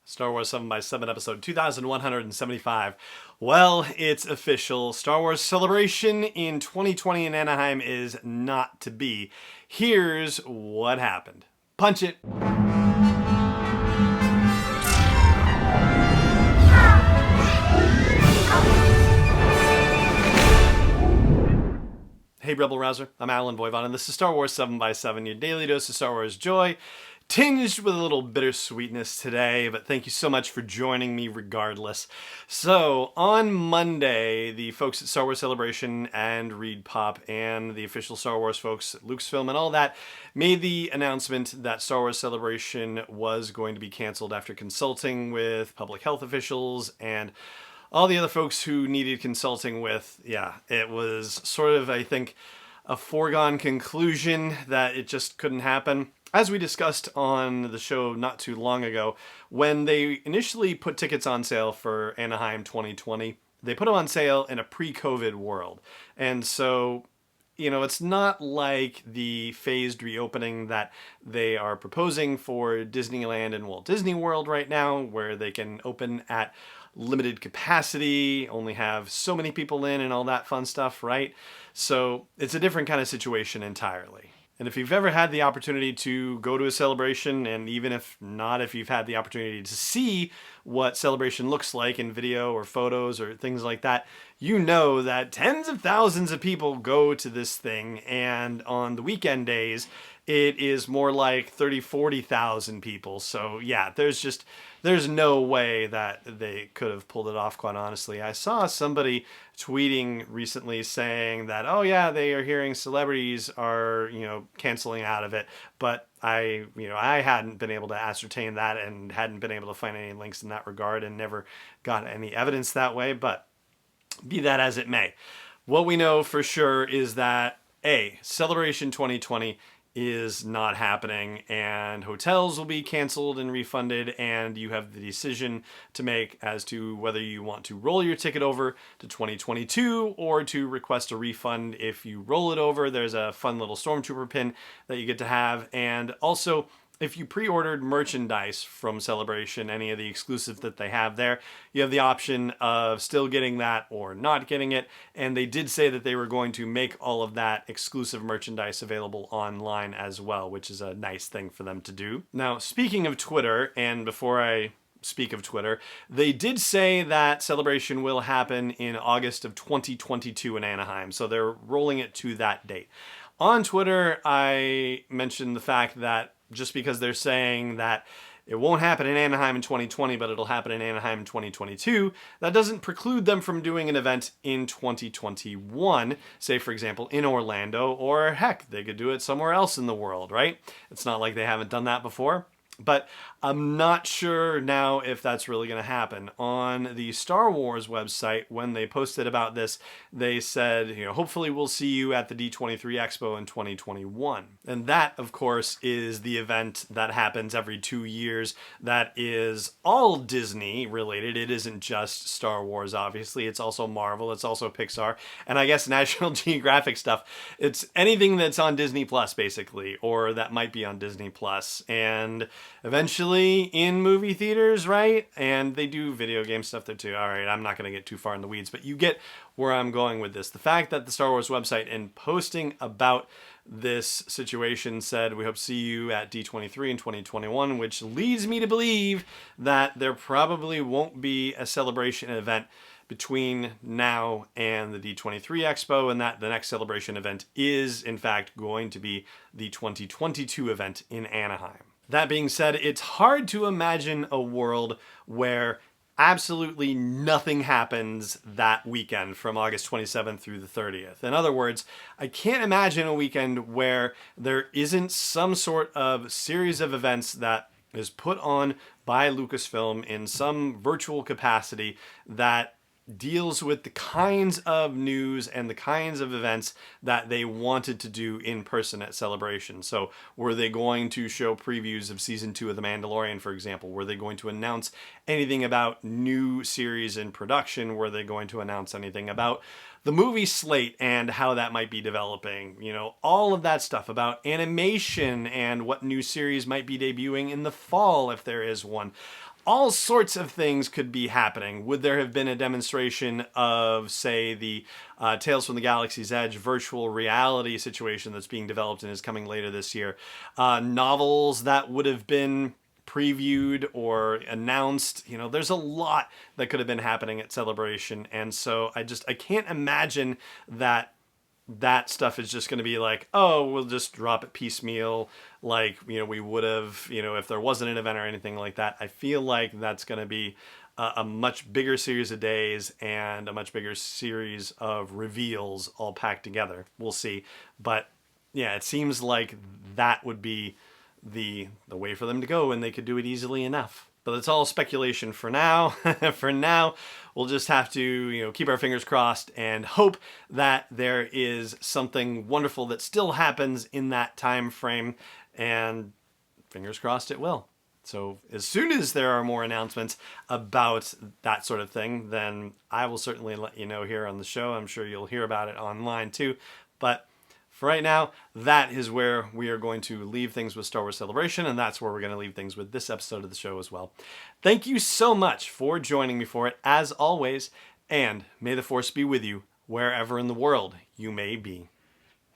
Star Wars 7x7 episode 2175. Well, it's official. Star Wars Celebration in 2020 in Anaheim is not to be. Here's what happened. Punch it. Hey Rebel Rouser, I'm Alan Voivod, and this is Star Wars 7x7, your daily dose of Star Wars joy, tinged with a little bittersweetness today, but thank you so much for joining me regardless. So, on Monday, the folks at Star Wars Celebration and Reed Pop and the official Star Wars folks at Lucasfilm and all that made the announcement that Star Wars Celebration was going to be canceled after consulting with public health officials and all the other folks who needed consulting with. Yeah, it was sort of, I think, a foregone conclusion that it just couldn't happen. As we discussed on the show not too long ago, when they initially put tickets on sale for Anaheim 2020, they put them on sale in a pre-COVID world. And so, you know, it's not like the phased reopening that they are proposing for Disneyland and Walt Disney World right now, where they can open at limited capacity, only have so many people in and all that fun stuff, right? So it's a different kind of situation entirely. And if you've ever had the opportunity to go to a celebration, and even if not, if you've had the opportunity to see what celebration looks like in video or photos or things like that, you know that tens of thousands of people go to this thing, and on the weekend days, it is more like 30, 40,000 people. So yeah, there's no way that they could have pulled it off, quite honestly. I saw somebody tweeting recently saying that, oh yeah, they are hearing celebrities are, canceling out of it. But I hadn't been able to ascertain that and hadn't been able to find any links in that regard and never got any evidence that way. But be that as it may, what we know for sure is that Celebration 2020 is not happening, and hotels will be canceled and refunded, and you have the decision to make as to whether you want to roll your ticket over to 2022 or to request a refund. If you roll it over, there's a fun little Stormtrooper pin that you get to have, and also if you pre-ordered merchandise from Celebration, any of the exclusive that they have there, you have the option of still getting that or not getting it. And they did say that they were going to make all of that exclusive merchandise available online as well, which is a nice thing for them to do. Now, speaking of Twitter, and before I speak of Twitter, they did say that Celebration will happen in August of 2022 in Anaheim. So they're rolling it to that date. On Twitter, I mentioned the fact that just because they're saying that it won't happen in Anaheim in 2020, but it'll happen in Anaheim in 2022, that doesn't preclude them from doing an event in 2021, say, for example, in Orlando, or heck, they could do it somewhere else in the world, right? It's not like they haven't done that before. But I'm not sure now if that's really going to happen. On the Star Wars website, when they posted about this, they said, hopefully we'll see you at the D23 Expo in 2021. And that, of course, is the event that happens every 2 years that is all Disney related. It isn't just Star Wars, obviously. It's also Marvel. It's also Pixar. And I guess National Geographic stuff. It's anything that's on Disney Plus, basically, or that might be on Disney Plus. And eventually in movie theaters, right? And they do video game stuff there too. All right, I'm not going to get too far in the weeds, but you get where I'm going with this. The fact that the Star Wars website, in posting about this situation, said, we hope to see you at D23 in 2021, which leads me to believe that there probably won't be a Celebration event between now and the D23 Expo, and that the next Celebration event is, in fact, going to be the 2022 event in Anaheim. That being said, it's hard to imagine a world where absolutely nothing happens that weekend from August 27th through the 30th. In other words, I can't imagine a weekend where there isn't some sort of series of events that is put on by Lucasfilm in some virtual capacity that deals with the kinds of news and the kinds of events that they wanted to do in person at Celebration. So were they going to show previews of season 2 of The Mandalorian, for example? Were they going to announce anything about new series in production? Were they going to announce anything about the movie slate and how that might be developing? All of that stuff about animation and what new series might be debuting in the fall if there is one. all sorts of things could be happening. Would there have been a demonstration of, say, the Tales from the Galaxy's Edge virtual reality situation that's being developed and is coming later this year? Novels that would have been previewed or announced. There's a lot that could have been happening at Celebration, and so I can't imagine that stuff is just going to be like, oh, we'll just drop it piecemeal, like, we would have, if there wasn't an event or anything like that. I feel like that's going to be a much bigger series of days and a much bigger series of reveals all packed together. We'll see. But yeah, it seems like that would be the way for them to go, and they could do it easily enough. But it's all speculation for now. For now, we'll just have to, keep our fingers crossed and hope that there is something wonderful that still happens in that time frame, and fingers crossed it will. So as soon as there are more announcements about that sort of thing, then I will certainly let you know here on the show. I'm sure you'll hear about it online too. But for right now, that is where we are going to leave things with Star Wars Celebration, and that's where we're going to leave things with this episode of the show as well. Thank you so much for joining me for it, as always, and may the Force be with you wherever in the world you may be.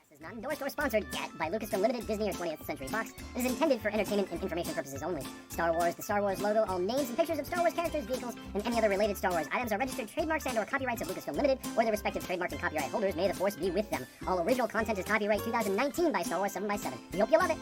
This is not endorsed or sponsored yet by Lucasfilm Limited, Disney, or 20th Century Fox. It is intended for entertainment and information purposes only. Star Wars, the Star Wars logo, all names and pictures of Star Wars characters, vehicles, and any other related Star Wars items are registered trademarks and/or copyrights of Lucasfilm Limited or their respective trademark and copyright holders. May the Force be with them. All original content is copyright 2019 by Star Wars 7x7. We hope you love it.